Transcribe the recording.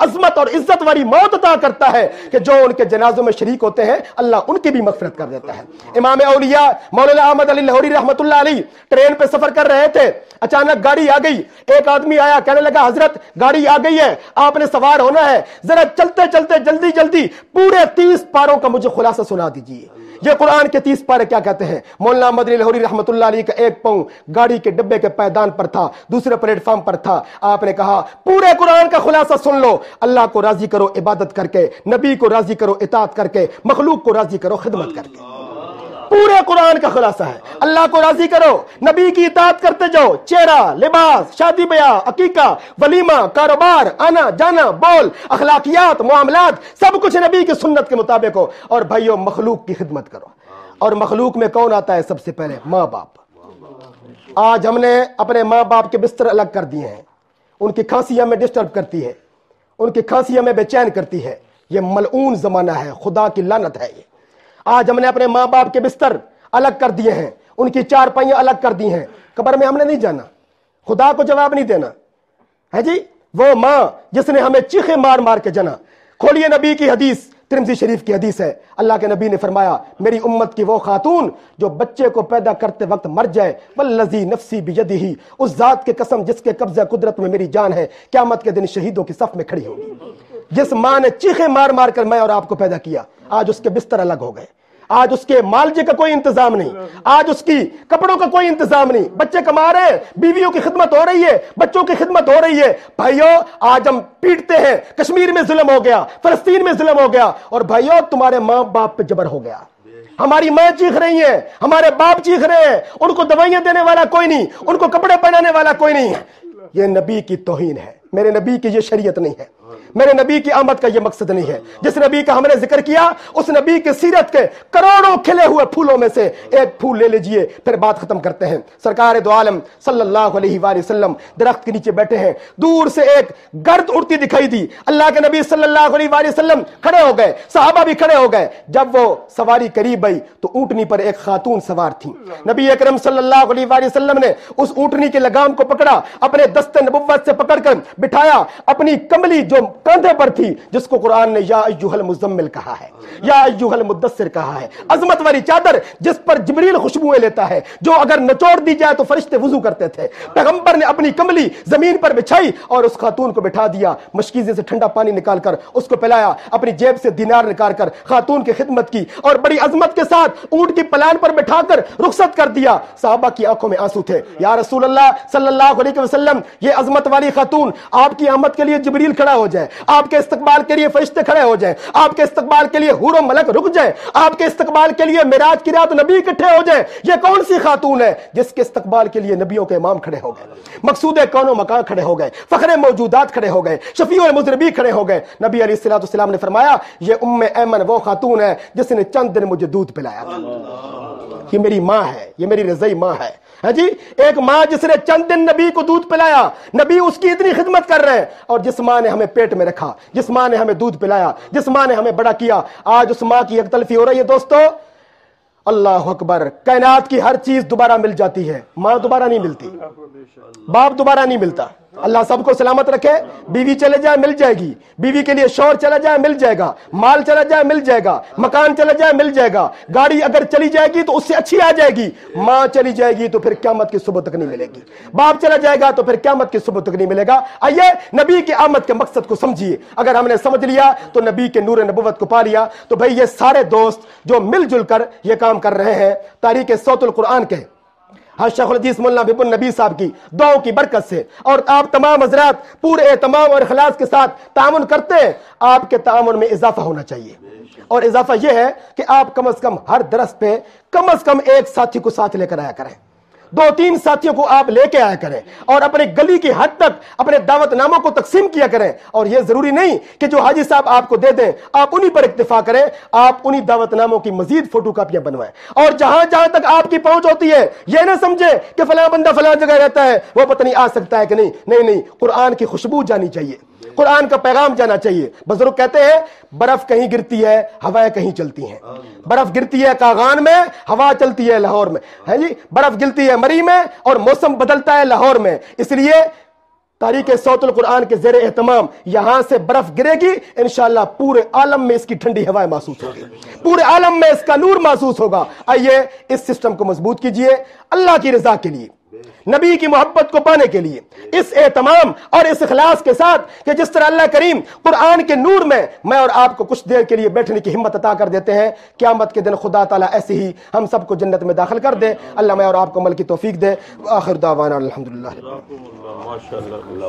عظمت اور عزت والی موت عطا کرتا ہے کہ جو ان کے جنازوں میں شریک ہوتے ہیں اللہ ان کی بھی مغفرت کر دیتا ہے۔ امام اولیاء مولانا احمد علی لاہوری رحمت اللہ علیہ ٹرین پہ سفر کر رہے تھے، اچانک گاڑی آ گئی، ایک آدمی آیا کہنے لگا حضرت گاڑی آ گئی ہے، آپ نے سوار ہونا ہے، ذرا چلتے چلتے جلدی جلدی پورے 30 پاروں کا مجھے خلاصہ سنا دیجیے۔ یہ قرآن کے 30 پارے کیا کہتے ہیں؟ مولانا احمد علی لاہوری رحمت اللہ علیہ کا ایک پاؤں گاڑی کے ڈبے کے پائدان پر تھا، دوسرے پلیٹ فارم پر تھا۔ آپ نے کہا پورے قرآن کا خلاصہ سن لو، اللہ کو راضی کرو عبادت کر کے، نبی کو راضی کرو اطاعت کر کے، مخلوق کو راضی کرو خدمت کر کے۔ پورے قرآن کا خلاصہ ہے اللہ کو راضی کرو، نبی کی اطاعت کرتے جاؤ، چہرہ، لباس، شادی بیاہ، عقیقہ، ولیمہ، کاروبار، آنا جانا، بول، اخلاقیات، معاملات، سب کچھ نبی کی سنت کے مطابق ہو، اور بھائیو مخلوق کی خدمت کرو۔ اور مخلوق میں کون آتا ہے سب سے پہلے؟ ماں باپ۔ آج ہم نے اپنے ماں باپ کے بستر الگ کر دیے ہیں، ان کی کھانسی ہمیں ڈسٹرب کرتی ہے، ان کی کھانسی ہمیں بے چین کرتی ہے۔ یہ ملعون زمانہ ہے، خدا کی لعنت ہے۔ یہ آج ہم نے اپنے ماں باپ کے بستر الگ کر دیے ہیں، ان کی چارپائیاں الگ کر دی ہیں، قبر میں ہم نے نہیں جانا، خدا کو جواب نہیں دینا ہے جی۔ وہ ماں جس نے ہمیں چیخے مار مار کے جنا۔ کھولیے نبی کی حدیث، ترمذی شریف کی حدیث ہے، اللہ کے نبی نے فرمایا میری امت کی وہ خاتون جو بچے کو پیدا کرتے وقت مر جائے، والذی نفسی بیدہ، اس ذات کے قسم جس کے قبضہ قدرت میں میری جان ہے، قیامت کے دن شہیدوں کی صف میں کھڑی ہوگی۔ جس ماں نے چیخے مار مار کر میں اور آپ کو پیدا کیا، آج اس کے بستر الگ ہو گئے، آج اس کے معالجے کا کوئی انتظام نہیں، آج اس کی کپڑوں کا کوئی انتظام نہیں، بچے کما رہے ہیں، بیویوں کی خدمت ہو رہی ہے، بچوں کی خدمت ہو رہی ہے۔ بھائیو آج ہم پیٹتے ہیں، کشمیر میں ظلم ہو گیا، فلسطین میں ظلم ہو گیا، اور بھائیو تمہارے ماں باپ پہ جبر ہو گیا۔ ہماری ماں چیخ رہی ہیں، ہمارے باپ چیخ رہے ہیں، ان کو دوائیاں دینے والا کوئی نہیں، ان کو کپڑے پہنانے والا کوئی نہیں ہے۔ یہ نبی کی توہین ہے، میرے نبی کی یہ شریعت نہیں ہے، میرے نبی کی آمد کا یہ مقصد نہیں ہے۔ جس نبی کا ہم نے ذکر کیا اس نبی کی سیرت کے کروڑوں کھلے ہوئے پھولوں میں سے ایک پھول لے لیجئے، پھر بات ختم کرتے ہیں۔ سرکار دو عالم صلی اللہ علیہ وآلہ وسلم درخت کے نیچے بیٹھے ہیں، دور سے ایک گرد اڑتی دکھائی دی، اللہ کے نبی صلی اللہ علیہ وآلہ وسلم کھڑے ہو گئے، صحابہ بھی کھڑے ہو گئے۔ جب وہ سواری قریب آئی تو اونٹنی پر ایک خاتون سوار تھی، نبی اکرم صلی اللہ علیہ وآلہ وسلم نے اس اونٹنی کے لگام کو پکڑا، اپنے دست نبوت سے پکڑ کر بٹھایا، اپنی کملی جو کندھے پر تھی جس کو قرآن نے یا ایھا المزمل کہا ہے، یا ایھا المدثر کہا ہے، عظمت والی چادر جس پر جبریل خوشبوئیں لیتا ہے، جو اگر نچوڑ دی جائے تو فرشتے وضو کرتے تھے۔ پیغمبر نے اپنی کملی زمین پر بچھائی اور اس خاتون کو بٹھا دیا، مشکیزے سے ٹھنڈا پانی نکال کر اس کو پلایا، اپنی جیب سے دینار نکال کر خاتون کی خدمت کی، اور بڑی عظمت کے ساتھ اونٹ کی پلان پر بٹھا کر رخصت کر دیا۔ صحابہ کی آنکھوں میں آنسو تھے، یا رسول اللہ صلی اللہ علیہ وسلم یہ عظمت والی خاتون، آپ کی آمد کے لیے جبریل کھڑا ہو جائے، آپ کے استقبال کے لیے فرشتے کھڑے ہو جائیں، آپ کے استقبال کے لیے حور و ملک رک جائیں، آپ کے استقبال کے لیے معراج کی رات نبی اکٹھے ہو جائیں، یہ کون سی خاتون ہے جس کے استقبال کے لیے نبیوں کے امام کھڑے ہو گئے، مقصود کون و مکان کھڑے ہو گئے، فخر موجودات کھڑے ہو گئے، شفیع المذنبین کھڑے ہو گئے۔ نبی علیہ الصلوۃ والسلام نے فرمایا یہ ایمن وہ خاتون ہے جس نے چند دن مجھے دودھ پلایا تھا، یہ میری ماں ہے، یہ میری رضعی ماں ہے جی۔ ایک ماں جس نے چند دن نبی کو دودھ پلایا، نبی اس کی اتنی خدمت کر رہے ہیں، اور جس ماں نے ہمیں پیٹ میں رکھا، جس ماں نے ہمیں دودھ پلایا، جس ماں نے ہمیں بڑا کیا، آج اس ماں کی یک تلفی ہو رہی ہے۔ دوستو اللہ اکبر، کائنات کی ہر چیز دوبارہ مل جاتی ہے، ماں دوبارہ نہیں ملتی، باپ دوبارہ نہیں ملتا۔ اللہ سب کو سلامت رکھے، بیوی چلے جائے مل جائے گی، بیوی کے لیے شوہر چلا جائے مل جائے گا، مال چلا جائے مل جائے گا، مکان چلا جائے مل جائے گا، گاڑی اگر چلی جائے گی تو اس سے اچھی آ جائے گی، ماں چلی جائے گی تو پھر قیامت کی صبح تک نہیں ملے گی، باپ چلا جائے گا تو پھر قیامت کی صبح تک نہیں ملے گا۔ آئیے نبی کی آمد کے مقصد کو سمجھیے، اگر ہم نے سمجھ لیا تو نبی کے نور نبوت کو پا لیا۔ تو بھئی یہ سارے دوست جو مل جل کر یہ کام کر رہے ہیں تاریخ صوت القرآن کے شیخ الحدیث مولانا حبیب النبی صاحب کی دعاؤں کی برکت سے، اور آپ تمام حضرات پورے اہتمام اور اخلاص کے ساتھ تعاون کرتے ہیں، آپ کے تعاون میں اضافہ ہونا چاہیے، اور اضافہ یہ ہے کہ آپ کم از کم ہر درس پہ کم از کم ایک ساتھی کو ساتھ لے کر آیا کریں، 2-3 ساتھیوں کو آپ لے کے آیا کریں، اور اپنے گلی کی حد تک اپنے دعوت ناموں کو تقسیم کیا کریں۔ اور یہ ضروری نہیں کہ جو حاجی صاحب آپ کو دے دیں آپ انہی پر اکتفا کریں، آپ انہی دعوت ناموں کی مزید فوٹو کاپیاں بنوائیں، اور جہاں جہاں تک آپ کی پہنچ ہوتی ہے یہ نہ سمجھے کہ فلاں بندہ فلاں جگہ رہتا ہے وہ پتہ نہیں آ سکتا ہے کہ نہیں، نہیں، قرآن کی خوشبو جانی چاہیے، قرآن کا پیغام جانا چاہیے۔ بزرگ کہتے ہیں برف کہیں گرتی ہے ہوائیں کہیں چلتی ہیں، برف گرتی ہے کاغان میں، ہوا چلتی ہے لاہور میں، ہے جی، برف گرتی ہے مری میں اور موسم بدلتا ہے لاہور میں۔ اس لیے تاریخ صوت القرآن کے زیر اہتمام یہاں سے برف گرے گی، انشاءاللہ پورے عالم میں اس کی ٹھنڈی ہوائیں محسوس ہوگی، پورے عالم میں اس کا نور محسوس ہوگا۔ آئیے اس سسٹم کو مضبوط کیجئے اللہ کی رضا کے لیے، نبی کی محبت کو پانے کے لیے، اس اہتمام اور اس اخلاص کے ساتھ کہ جس طرح اللہ کریم قرآن کے نور میں میں اور آپ کو کچھ دیر کے لیے بیٹھنے کی ہمت عطا کر دیتے ہیں، قیامت کے دن خدا تعالیٰ ایسے ہی ہم سب کو جنت میں داخل کر دے۔ اللہ میں اور آپ کو عمل کی توفیق دے۔ آخر دعوانا الحمدللہ۔ ماشاء اللہ۔